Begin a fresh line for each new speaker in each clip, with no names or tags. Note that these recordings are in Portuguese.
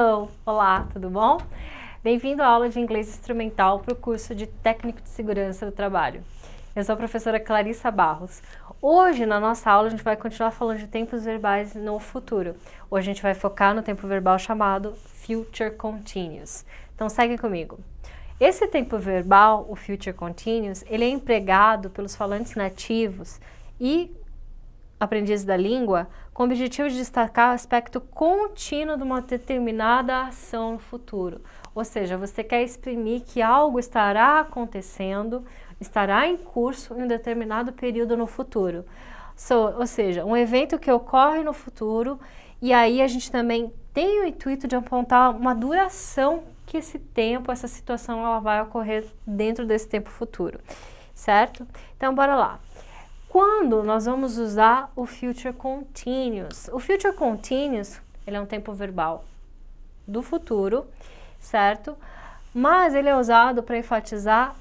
Hello! Olá, tudo bom? Bem-vindo à aula de inglês instrumental para o curso de Técnico de Segurança do Trabalho. Eu sou a professora Clarissa Barros. Hoje, na nossa aula, a gente vai continuar falando de tempos verbais no futuro. Hoje a gente vai focar no tempo verbal chamado Future Continuous. Então, segue comigo. Esse tempo verbal, o Future Continuous, ele é empregado pelos falantes nativos e aprendizes da língua com o objetivo de destacar o aspecto contínuo de uma determinada ação no futuro. Ou seja, você quer exprimir que algo estará acontecendo, estará em curso em um determinado período no futuro. Ou seja, um evento que ocorre no futuro, e aí a gente também tem o intuito de apontar uma duração que esse tempo, essa situação, ela vai ocorrer dentro desse tempo futuro, certo? Então, bora lá. Quando nós vamos usar o Future Continuous? O Future Continuous, ele é um tempo verbal do futuro, certo? Mas ele é usado para enfatizar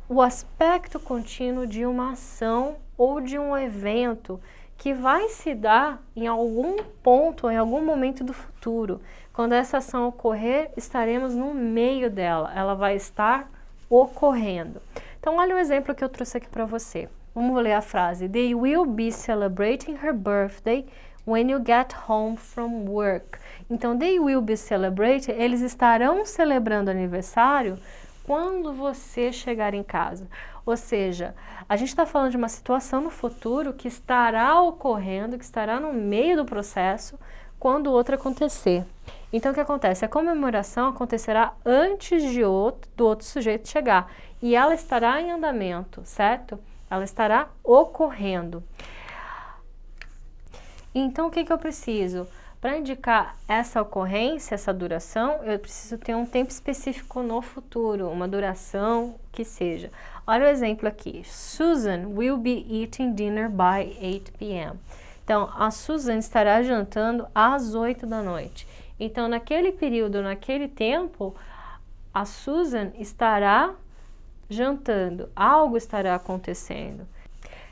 o aspecto contínuo de uma ação ou de um evento que vai se dar em algum ponto, em algum momento do futuro. Quando essa ação ocorrer, estaremos no meio dela, ela vai estar ocorrendo. Então, olha o exemplo que eu trouxe aqui para você. Vamos ler a frase. They will be celebrating her birthday when you get home from work. Então, they will be celebrating, eles estarão celebrando aniversário quando você chegar em casa. Ou seja, a gente está falando de uma situação no futuro que estará ocorrendo, que estará no meio do processo quando o outro acontecer. Então, o que acontece? A comemoração acontecerá antes do outro sujeito chegar e ela estará em andamento, certo? Ela estará ocorrendo. Então, o que eu preciso? Para indicar essa ocorrência, essa duração, eu preciso ter um tempo específico no futuro, uma duração que seja. Olha o exemplo aqui. Susan will be eating dinner by 8 p.m. Então, a Susan estará jantando às 8 da noite. Então, naquele período, naquele tempo, a Susan estará jantando, algo estará acontecendo.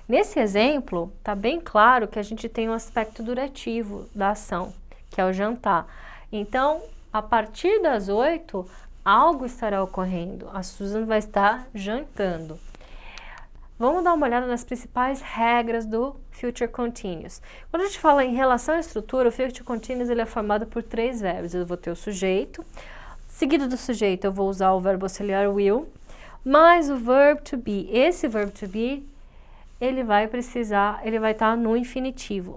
Nesse exemplo, está bem claro que a gente tem um aspecto durativo da ação, que é o jantar. Então, a partir das 8, algo estará ocorrendo, a Susan vai estar jantando. Vamos dar uma olhada nas principais regras do Future Continuous. Quando a gente fala em relação à estrutura, o Future Continuous ele é formado por 3 verbos. Eu vou ter o sujeito, seguido do sujeito eu vou usar o verbo auxiliar will, mais o verb to be. Esse verb to be, ele vai estar no infinitivo,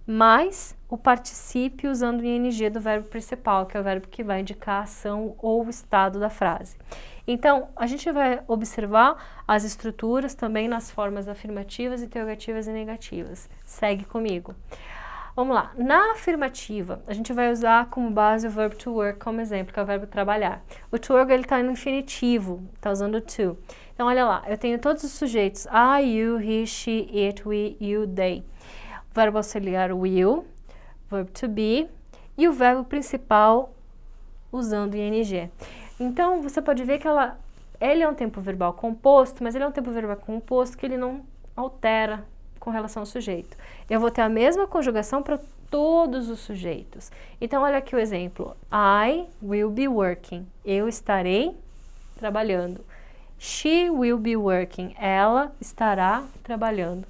mais o particípio usando o ing do verbo principal, que é o verbo que vai indicar a ação ou o estado da frase. Então, a gente vai observar as estruturas também nas formas afirmativas, interrogativas e negativas. Segue comigo. Vamos lá. Na afirmativa, a gente vai usar como base o verbo to work como exemplo, que é o verbo trabalhar. O to work, ele está no infinitivo, está usando o to. Então, olha lá, eu tenho todos os sujeitos. I, you, he, she, it, we, you, they. Verbo auxiliar will, verbo to be e o verbo principal usando ing. Então, você pode ver que ele é um tempo verbal composto, mas ele é um tempo verbal composto que ele não altera com relação ao sujeito. Eu vou ter a mesma conjugação para todos os sujeitos. Então, olha aqui o exemplo. I will be working. Eu estarei trabalhando. She will be working. Ela estará trabalhando.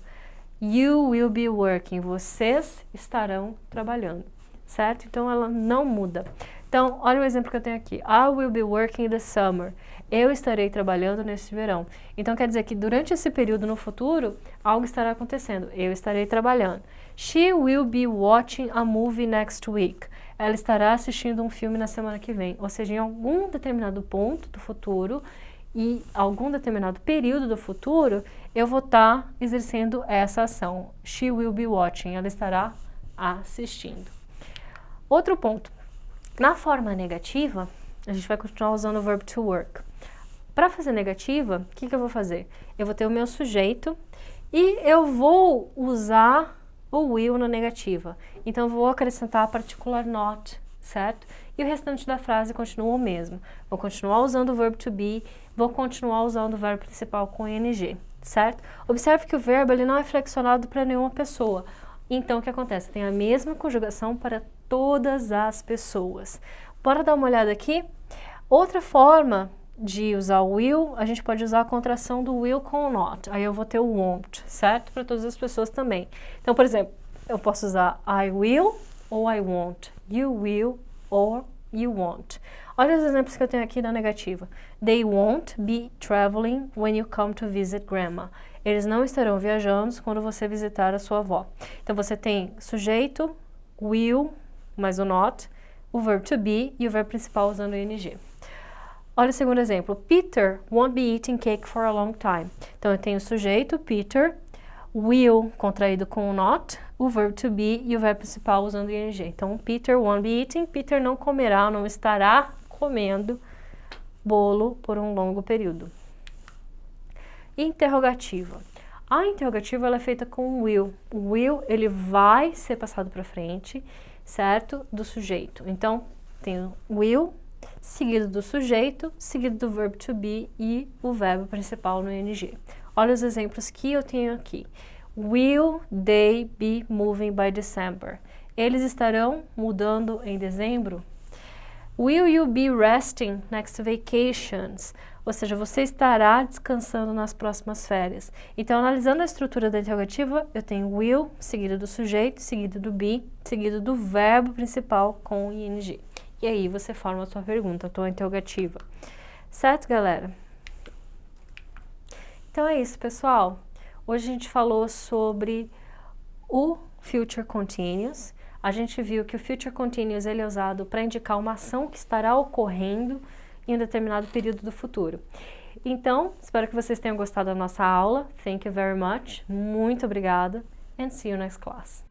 You will be working. Vocês estarão trabalhando. Certo? Então, ela não muda. Então, olha o exemplo que eu tenho aqui. I will be working in the summer. Eu estarei trabalhando neste verão. Então, quer dizer que durante esse período no futuro, algo estará acontecendo. Eu estarei trabalhando. She will be watching a movie next week. Ela estará assistindo um filme na semana que vem. Ou seja, em algum determinado ponto do futuro e algum determinado período do futuro, eu vou estar exercendo essa ação. She will be watching. Ela estará assistindo. Outro ponto. Na forma negativa, a gente vai continuar usando o verbo to work. Para fazer negativa, o que eu vou fazer? Eu vou ter o meu sujeito e eu vou usar o will na negativa. Então, eu vou acrescentar a particular not, certo? E o restante da frase continua o mesmo. Vou continuar usando o verbo to be, vou continuar usando o verbo principal com ing, certo? Observe que o verbo ele não é flexionado para nenhuma pessoa. Então, o que acontece? Tem a mesma conjugação para todas as pessoas. Bora dar uma olhada aqui? Outra forma de usar o will, a gente pode usar a contração do will com o not. Aí eu vou ter o won't, certo? Para todas as pessoas também. Então, por exemplo, eu posso usar I will ou I won't. You will or you won't. Olha os exemplos que eu tenho aqui na negativa. They won't be traveling when you come to visit grandma. Eles não estarão viajando quando você visitar a sua avó. Então, você tem sujeito, will, mais o not, o verbo to be e o verbo principal usando o ing. Olha o segundo exemplo. Peter won't be eating cake for a long time. Então, eu tenho o sujeito, Peter, will contraído com o not, o verbo to be e o verbo principal usando o ing. Então, Peter won't be eating, Peter não comerá, não estará comendo bolo por um longo período. Interrogativa. A interrogativa ela é feita com will. O will ele vai ser passado para frente, certo? Do sujeito. Então, tem o will, seguido do sujeito, seguido do verbo to be e o verbo principal no ing. Olha os exemplos que eu tenho aqui. Will they be moving by December? Eles estarão mudando em dezembro? Will you be resting next vacations? Ou seja, você estará descansando nas próximas férias. Então, analisando a estrutura da interrogativa, eu tenho will, seguido do sujeito, seguido do be, seguido do verbo principal com ing. E aí, você forma a sua pergunta, a tua interrogativa. Certo, galera? Então, é isso, pessoal. Hoje a gente falou sobre o Future Continuous. A gente viu que o Future Continuous ele é usado para indicar uma ação que estará ocorrendo em um determinado período do futuro. Então, espero que vocês tenham gostado da nossa aula. Thank you very much. Muito obrigada. And see you next class.